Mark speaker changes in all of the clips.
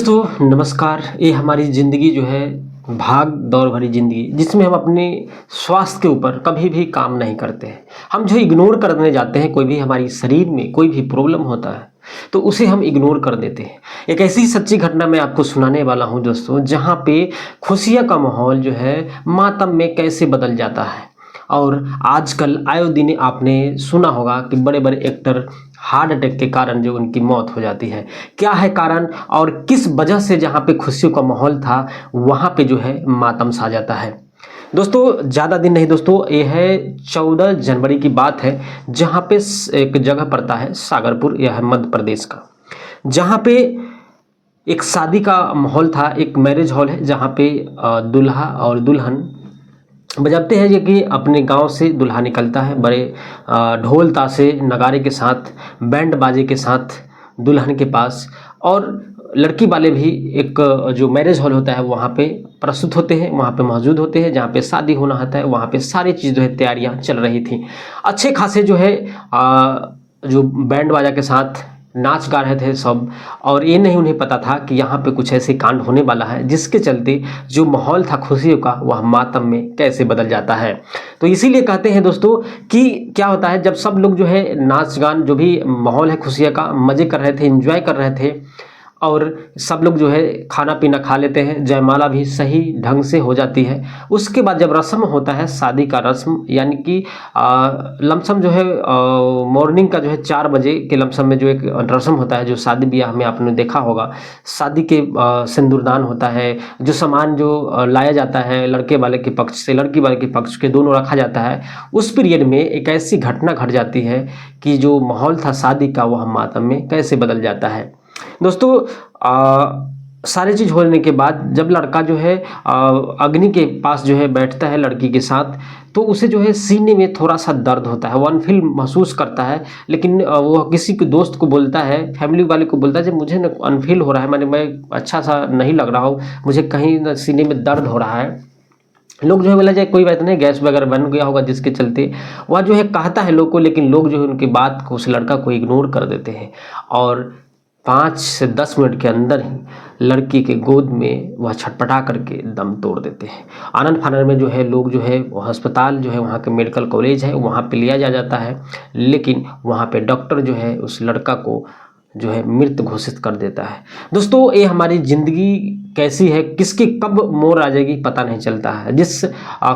Speaker 1: दोस्तों नमस्कार। ये हमारी ज़िंदगी जो है भाग दौड़ भरी ज़िंदगी, जिसमें हम अपने स्वास्थ्य के ऊपर कभी भी काम नहीं करते हैं। हम जो इग्नोर करने जाते हैं, कोई भी हमारी शरीर में कोई भी प्रॉब्लम होता है तो उसे हम इग्नोर कर देते हैं। एक ऐसी सच्ची घटना मैं आपको सुनाने वाला हूं दोस्तों, जहां पे खुशियां का माहौल जो है मातम में कैसे बदल जाता है। और आजकल आए दिन आपने सुना होगा कि बड़े बड़े एक्टर हार्ट अटैक के कारण जो उनकी मौत हो जाती है। क्या है कारण और किस वजह से जहाँ पे खुशियों का माहौल था वहाँ पे जो है मातम छा जाता है। दोस्तों ज़्यादा दिन नहीं दोस्तों, ये है 14 जनवरी की बात है, जहाँ पे एक जगह पड़ता है सागरपुर, यह है मध्य प्रदेश का, जहाँ पे एक शादी का माहौल था। एक मैरिज हॉल है जहाँ पे दूल्हा और दुल्हन बजाते हैं ये कि अपने गांव से दूल्हा निकलता है बड़े ढोल ताशे नगाड़े के साथ, बैंड बाजे के साथ दुल्हन के पास, और लड़की वाले भी एक जो मैरिज हॉल होता है वहाँ पे प्रस्तुत होते हैं, वहाँ पे मौजूद होते हैं, जहाँ पे शादी होना होता है। वहाँ पे सारी चीज़ जो है तैयारियाँ चल रही थी। अच्छे खासे जो है जो बैंड बाजा के साथ नाच गा रहे थे सब, और ये नहीं उन्हें पता था कि यहाँ पे कुछ ऐसे कांड होने वाला है जिसके चलते जो माहौल था खुशियों का वह मातम में कैसे बदल जाता है। तो इसीलिए कहते हैं दोस्तों कि क्या होता है, जब सब लोग जो है नाच गान जो भी माहौल है खुशियाँ का मज़े कर रहे थे, एंजॉय कर रहे थे, और सब लोग जो है खाना पीना खा लेते हैं, जयमाला भी सही ढंग से हो जाती है। उसके बाद जब रस्म होता है शादी का रस्म, यानी कि लमसम जो है मॉर्निंग का जो है 4 बजे के लमसम में जो एक रस्म होता है, जो शादी ब्याह में आपने देखा होगा, शादी के सिंदूरदान होता है, जो सामान जो लाया जाता है लड़के वाले के पक्ष से लड़की वाले के पक्ष के दोनों रखा जाता है। उस पीरियड में एक ऐसी घटना घट जाती है कि जो माहौल था शादी का वह मातम में कैसे बदल जाता है। दोस्तों सारी चीज़ होने के बाद जब लड़का जो है अग्नि के पास जो है बैठता है लड़की के साथ, तो उसे जो है सीने में थोड़ा सा दर्द होता है, वो अनफील महसूस करता है। लेकिन वो किसी के दोस्त को बोलता है, फैमिली वाले को बोलता है, जब मुझे न अनफील हो रहा है, मैं अच्छा सा नहीं लग रहा हूँ, मुझे कहीं न सीने में दर्द हो रहा है। लोग जो है बोला जाए कोई बात नहीं, गैस वगैरह बन गया होगा, जिसके चलते वह जो है कहता है लोग को, लेकिन लोग जो है उनकी बात को, उस लड़का को इग्नोर कर देते हैं। और 5 से 10 मिनट के अंदर ही लड़की के गोद में वह छटपटा करके दम तोड़ देते हैं। आनंद फानंद में जो है लोग जो है वो अस्पताल जो है वहाँ के मेडिकल कॉलेज है वहाँ पे लिया जाता है, लेकिन वहाँ पे डॉक्टर जो है उस लड़का को जो है मृत घोषित कर देता है। दोस्तों ये हमारी ज़िंदगी कैसी है, किसकी कब मोड़ आ जाएगी पता नहीं चलता है। जिस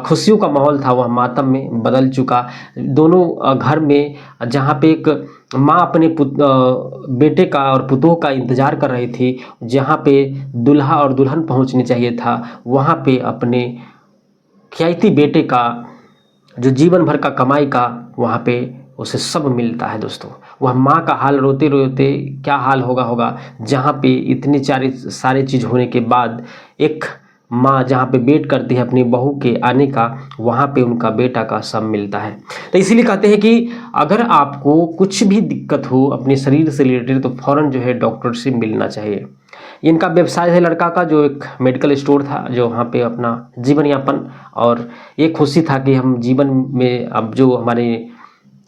Speaker 1: खुशियों का माहौल था वह मातम में बदल चुका। दोनों घर में जहाँ पे एक माँ अपने बेटे का और पुतोह का इंतज़ार कर रही थी, जहाँ पे दूल्हा और दुल्हन पहुँचने चाहिए था, वहाँ पे अपने खियाइती बेटे का जो जीवन भर का कमाई का वहाँ पे उसे सब मिलता है। दोस्तों वह माँ का हाल रोते रोते क्या हाल होगा जहाँ पे इतनी सारी चीज़ होने के बाद एक माँ जहाँ पे वेट करती है अपनी बहू के आने का, वहाँ पे उनका बेटा का सब मिलता है। तो इसीलिए कहते हैं कि अगर आपको कुछ भी दिक्कत हो अपने शरीर से रिलेटेड, तो फ़ौरन जो है डॉक्टर से मिलना चाहिए। इनका व्यवसाय है लड़का का, जो एक मेडिकल स्टोर था, जो वहाँ पे अपना जीवन यापन, और ये खुशी था कि हम जीवन में अब जो हमारे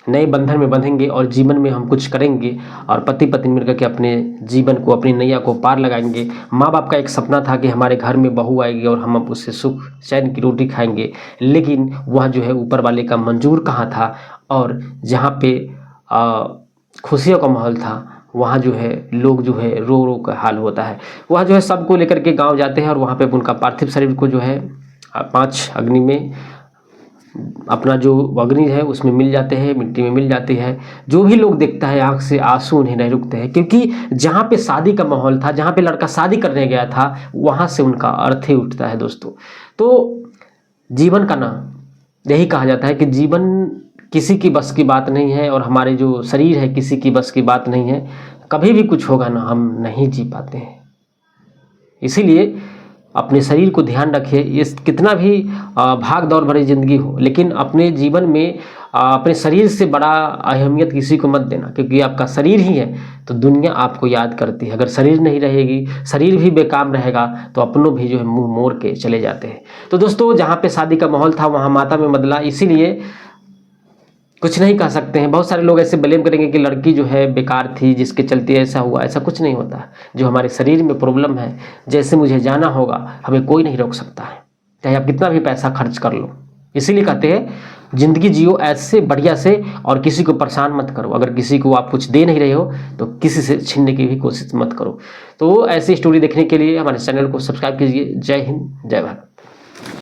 Speaker 1: नए बंधन में बंधेंगे और जीवन में हम कुछ करेंगे, और पति पत्नी मिलकर के अपने जीवन को, अपनी नैया को पार लगाएंगे। माँ बाप का एक सपना था कि हमारे घर में बहू आएगी और हम अब उससे सुख चैन की रोटी खाएंगे, लेकिन वह जो है ऊपर वाले का मंजूर कहाँ था। और जहाँ पे खुशियों का माहौल था वहाँ जो है लोग जो है रो रो का हाल होता है। वह जो है सबको लेकर के गाँव जाते हैं और वहाँ पे उनका पार्थिव शरीर को जो है 5 अग्नि में, अपना जो अग्नि है उसमें मिल जाते हैं, मिट्टी में मिल जाती है। जो भी लोग देखता है आंख से आंसू उन्हें नहीं रुकते हैं, क्योंकि जहाँ पे शादी का माहौल था, जहाँ पे लड़का शादी करने गया था, वहाँ से उनका अर्थ ही उठता है। दोस्तों तो जीवन का ना यही कहा जाता है कि जीवन किसी की बस की बात नहीं है, और हमारे जो शरीर है किसी की बस की बात नहीं है। कभी भी कुछ होगा ना, हम नहीं जी पाते हैं। इसीलिए अपने शरीर को ध्यान रखिए। ये कितना भी भाग दौड़ भरी ज़िंदगी हो, लेकिन अपने जीवन में अपने शरीर से बड़ा अहमियत किसी को मत देना, क्योंकि आपका शरीर ही है तो दुनिया आपको याद करती है। अगर शरीर नहीं रहेगी, शरीर भी बेकाम रहेगा, तो अपनों भी जो है मुंह मोड़ के चले जाते हैं। तो दोस्तों जहाँ पे शादी का माहौल था वहाँ माता में बदला। इसीलिए कुछ नहीं कह सकते हैं। बहुत सारे लोग ऐसे ब्लेम करेंगे कि लड़की जो है बेकार थी जिसके चलते ऐसा हुआ। ऐसा कुछ नहीं होता। जो हमारे शरीर में प्रॉब्लम है, जैसे मुझे जाना होगा, हमें कोई नहीं रोक सकता है, चाहे आप कितना भी पैसा खर्च कर लो। इसीलिए कहते हैं ज़िंदगी जियो ऐसे बढ़िया से, और किसी को परेशान मत करो। अगर किसी को आप कुछ दे नहीं रहे हो तो किसी से छीनने की भी कोशिश मत करो। तो ऐसी स्टोरी देखने के लिए हमारे चैनल को सब्सक्राइब कीजिए। जय हिंद, जय भारत।